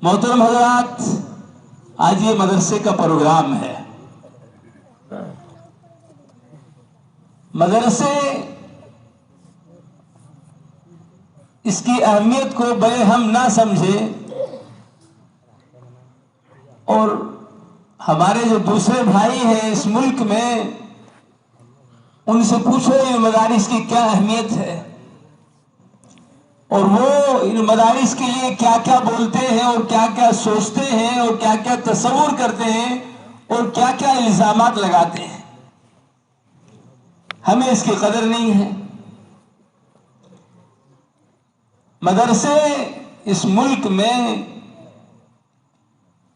محترم حضرات، آج یہ مدرسے کا پروگرام ہے۔ مدرسے اس کی اہمیت کو بڑے ہم نہ سمجھیں، اور ہمارے جو دوسرے بھائی ہیں اس ملک میں ان سے پوچھو یہ مدارس کی کیا اہمیت ہے، اور وہ ان مدارس کے لیے کیا کیا بولتے ہیں اور کیا کیا سوچتے ہیں اور کیا کیا تصور کرتے ہیں اور کیا کیا الزامات لگاتے ہیں۔ ہمیں اس کی قدر نہیں ہے۔ مدرسے اس ملک میں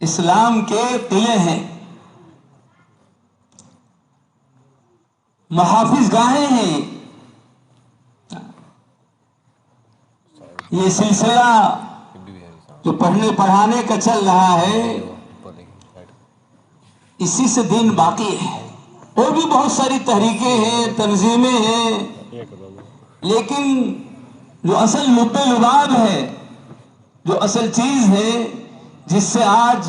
اسلام کے قلعے ہیں، محافظ گاہیں ہیں۔ یہ سلسلہ جو پڑھنے پڑھانے کا چل رہا ہے، اسی سے دین باقی ہے۔ اور بھی بہت ساری تحریکیں ہیں، تنظیمیں ہیں، لیکن جو اصل لب لباب ہے، جو اصل چیز ہے جس سے آج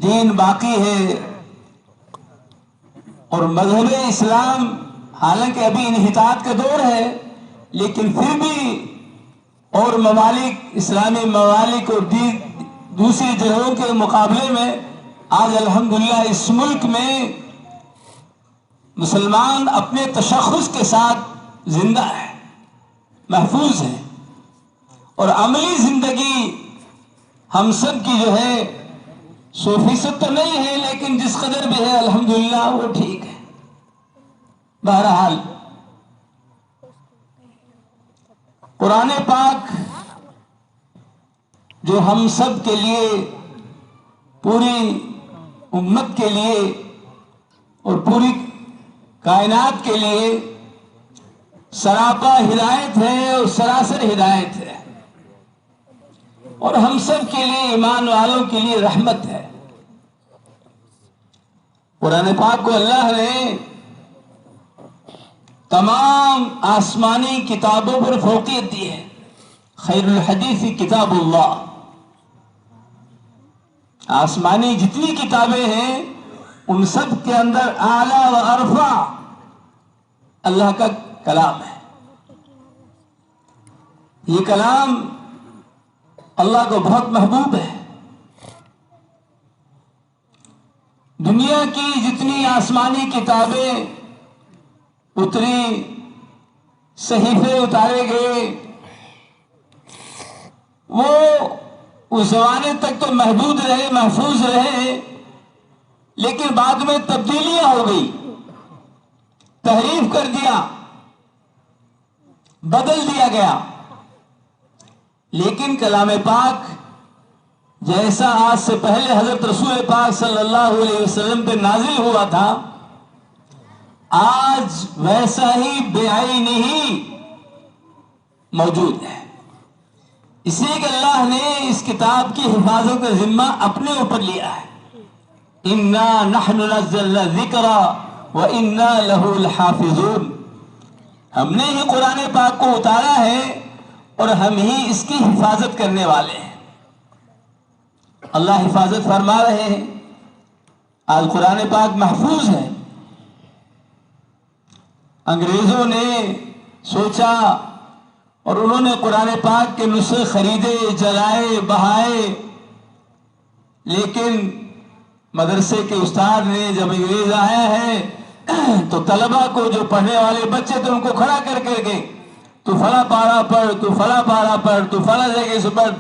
دین باقی ہے، اور مذہب اسلام حالانکہ ابھی انحطاط کا دور ہے، لیکن پھر بھی اور ممالک، اسلامی ممالک اور دوسری جگہوں کے مقابلے میں آج الحمدللہ اس ملک میں مسلمان اپنے تشخص کے ساتھ زندہ ہے، محفوظ ہے، اور عملی زندگی ہم سب کی جو ہے 100% تو نہیں ہے، لیکن جس قدر بھی ہے الحمدللہ وہ ٹھیک ہے۔ بہرحال قرآن پاک جو ہم سب کے لیے، پوری امت کے لیے اور پوری کائنات کے لیے سراپا ہدایت ہے اور سراسر ہدایت ہے، اور ہم سب کے لیے، ایمان والوں کے لیے رحمت ہے۔ قرآن پاک کو اللہ نے تمام آسمانی کتابوں پر فوقیت دی ہے۔ خیر الحدیث کتاب اللہ، آسمانی جتنی کتابیں ہیں ان سب کے اندر اعلیٰ و ارفع اللہ کا کلام ہے۔ یہ کلام اللہ کو بہت محبوب ہے۔ دنیا کی جتنی آسمانی کتابیں اتری، صحیفے اتارے گئے، وہ اس زمانے تک تو محدود رہے، محفوظ رہے، لیکن بعد میں تبدیلیاں ہو گئی، تحریف کر دیا، بدل دیا گیا۔ لیکن کلام پاک جیسا آج سے پہلے حضرت رسول پاک صلی اللہ علیہ وسلم پہ نازل ہوا تھا، آج ویسا ہی بے عین ہی موجود ہے۔ اس لیے کہ اللہ نے اس کتاب کی حفاظت کا ذمہ اپنے اوپر لیا ہے۔ اِنَّا نَحْنُ نَزَّلْنَا الذِّكْرَ وَإِنَّا لَهُ لَحَافِظُونَ، ہم نے ہی قرآن پاک کو اتارا ہے اور ہم ہی اس کی حفاظت کرنے والے ہیں۔ اللہ حفاظت فرما رہے ہیں۔ آج قرآن پاک محفوظ ہے۔ انگریزوں نے سوچا اور انہوں نے قرآن پاک کے نسخے خریدے، جلائے، بہائے، لیکن مدرسے کے استاد نے جب انگریز آیا ہے تو طلبہ کو، جو پڑھنے والے بچے تھے، ان کو کھڑا کر کے تو فلاں پارہ پڑھ، تو فلاں پارہ پڑھ، تو فلاں جگہ سے پڑھ،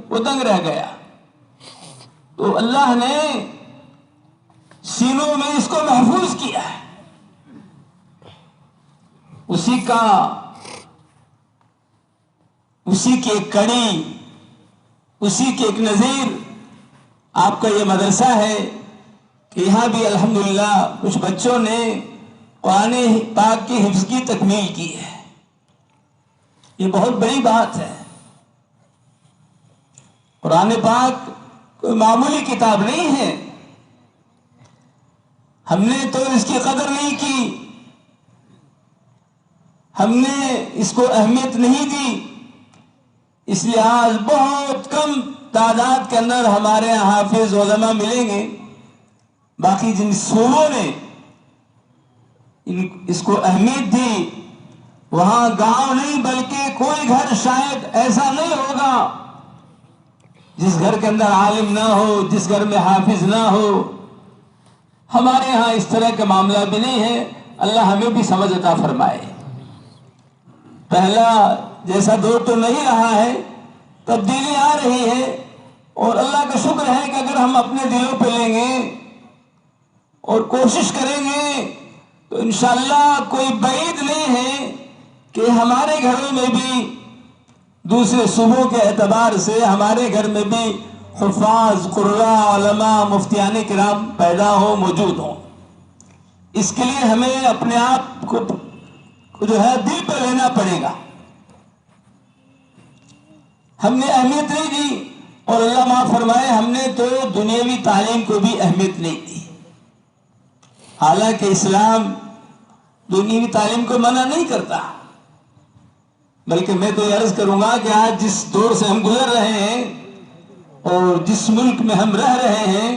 وہ دنگ رہ گیا۔ تو اللہ نے سینوں میں اس کو محفوظ کیا ہے۔ اسی کی ایک کڑی، اسی کی ایک نظیر آپ کا یہ مدرسہ ہے کہ یہاں بھی الحمدللہ کچھ بچوں نے قرآن پاک کی حفظ کی تکمیل کی ہے۔ یہ بہت بڑی بات ہے۔ قرآن پاک کوئی معمولی کتاب نہیں ہے۔ ہم نے تو اس کی قدر نہیں کی، ہم نے اس کو اہمیت نہیں دی، اس لیے آج بہت کم تعداد کے اندر ہمارے یہاں حافظ علماء ملیں گے. باقی جن صوبوں نے اس کو اہمیت دی وہاں گاؤں نہیں بلکہ کوئی گھر شاید ایسا نہیں ہوگا جس گھر کے اندر عالم نہ ہو، جس گھر میں حافظ نہ ہو. ہمارے ہاں اس طرح کا معاملہ بھی نہیں ہے. اللہ ہمیں بھی سمجھ عطا فرمائے. پہلا جیسا دور تو نہیں رہا ہے، تبدیلی آ رہی ہے، اور اللہ کا شکر ہے کہ اگر ہم اپنے دلوں پہ لیں گے اور کوشش کریں گے تو انشاءاللہ کوئی بعید نہیں ہے کہ ہمارے گھروں میں بھی دوسرے صوبوں کے اعتبار سے ہمارے گھر میں بھی حفاظ، قراء، علماء، مفتیان کرام پیدا ہو، موجود ہوں. اس کے لیے ہمیں اپنے آپ کو جو ہے دل پہ لینا پڑے گا. ہم نے اہمیت نہیں دی، اور اللہ معاف فرمائے ہم نے تو دنیاوی تعلیم کو بھی اہمیت نہیں دی. حالانکہ اسلام دنیاوی تعلیم کو منع نہیں کرتا، بلکہ میں تو یہ عرض کروں گا کہ آج جس دور سے ہم گزر رہے ہیں اور جس ملک میں ہم رہ رہے ہیں،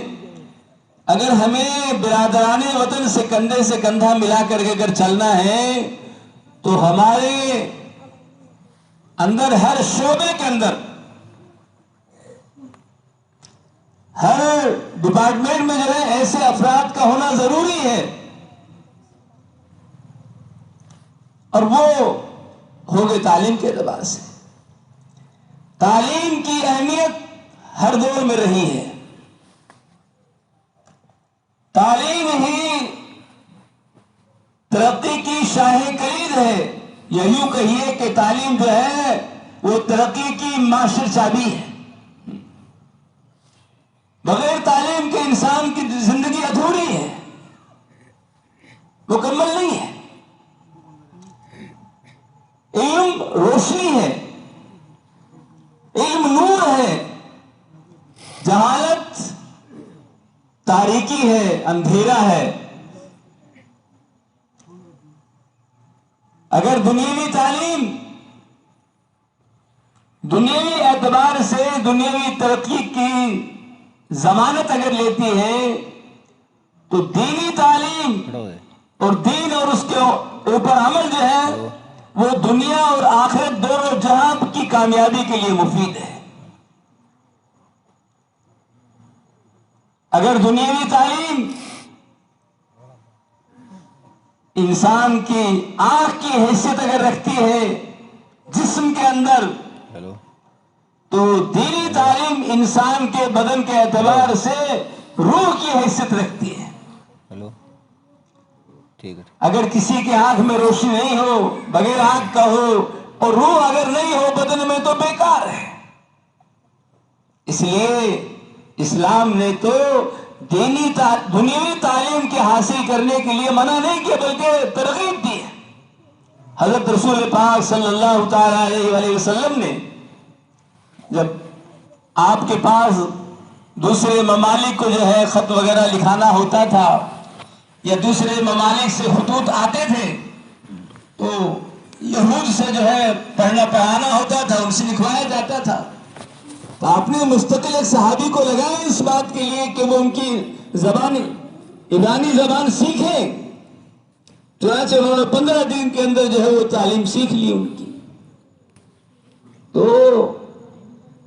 اگر ہمیں برادران وطن سے کندھے سے کندھا ملا کر کے اگر چلنا ہے تو ہمارے اندر ہر شعبے کے اندر، ہر ڈپارٹمنٹ میں جو ہے ایسے افراد کا ہونا ضروری ہے، اور وہ ہوگے تعلیم کے اعتبار سے. تعلیم کی اہمیت ہر دور میں رہی ہے. تعلیم ہی ترقی کی شاہ کلید ہے، یا یوں کہیے کہ تعلیم جو ہے وہ ترقی کی ماشر چابی ہے. بغیر تعلیم کے انسان کی زندگی ادھوری ہے، مکمل نہیں ہے. علم روشنی ہے، علم نور ہے، جہالت تاریکی ہے، اندھیرا ہے. اگر دنیاوی تعلیم دنیاوی اعتبار سے دنیاوی ترقی کی ضمانت اگر لیتی ہے تو دینی تعلیم اور دین اور اس کے اوپر عمل جو ہے وہ دنیا اور آخرت دونوں جہاں کی کامیابی کے لیے مفید ہے. اگر دنیاوی تعلیم انسان کی آنکھ کی حیثیت اگر رکھتی ہے جسم کے اندر، تو دینی تعلیم انسان کے بدن کے اعتبار سے روح کی حیثیت رکھتی ہے. اگر کسی کی آنکھ میں روشنی نہیں ہو، بغیر آنکھ کا ہو، اور روح اگر نہیں ہو بدن میں، تو بیکار ہے. اس لیے اسلام نے تو دنیاوی تعلیم کے حاصل کرنے کے لیے منع نہیں کیا بلکہ ترغیب دی ہے. حضرت رسول پاک صلی اللہ تعالی علیہ وآلہ وسلم نے جب آپ کے پاس دوسرے ممالک کو جو ہے خط وغیرہ لکھانا ہوتا تھا یا دوسرے ممالک سے خطوط آتے تھے تو یہود سے جو ہے پڑھنا پڑھانا ہوتا تھا، ان سے لکھوایا جاتا تھا. تو آپ نے مستقل ایک صحابی کو لگایا اس بات کے لیے کہ وہ ان کی زبان عبرانی زبان سیکھیں. چنانچہ انہوں نے 15 دن کے اندر جو ہے وہ تعلیم سیکھ لی ان کی. تو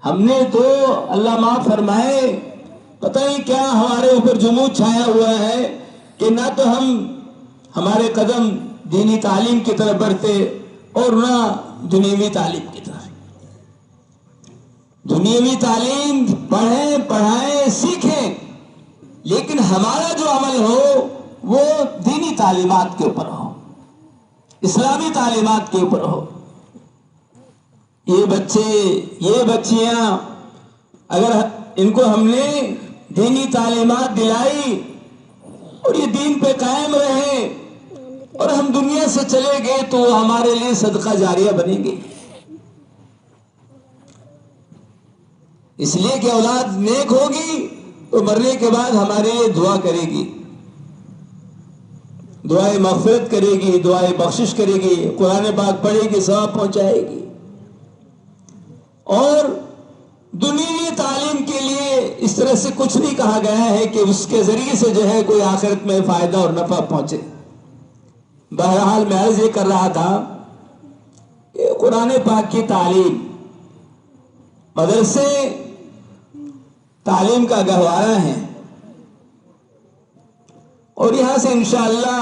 ہم نے تو اللہ معاف فرمائے پتہ ہی کیا ہمارے اوپر جمود چھایا ہوا ہے کہ نہ تو ہمارے قدم دینی تعلیم کی طرف بڑھتے اور نہ دنیاوی تعلیم کی طرف. دنیاوی تعلیم پڑھیں، پڑھائیں، سیکھیں، لیکن ہمارا جو عمل ہو وہ دینی تعلیمات کے اوپر ہو، اسلامی تعلیمات کے اوپر ہو. یہ بچے، یہ بچیاں، اگر ان کو ہم نے دینی تعلیمات دلائی اور یہ دین پہ قائم رہے اور ہم دنیا سے چلے گئے تو ہمارے لیے صدقہ جاریہ بنیں گے. اس لیے کہ اولاد نیک ہوگی تو مرنے کے بعد ہمارے لیے دعا کرے گی، دعائے مغفرت کرے گی، دعائے بخشش کرے گی، قرآن پاک پڑھے گی، ثواب پہنچائے گی. اور دنیوی تعلیم کے لیے اس طرح سے کچھ نہیں کہا گیا ہے کہ اس کے ذریعے سے جو ہے کوئی آخرت میں فائدہ اور نفع پہنچے. بہرحال میں عرض یہ کر رہا تھا کہ قرآن پاک کی تعلیم مدرسے تعلیم کا گہوارہ ہے، اور یہاں سے انشاءاللہ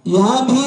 یہاں بھی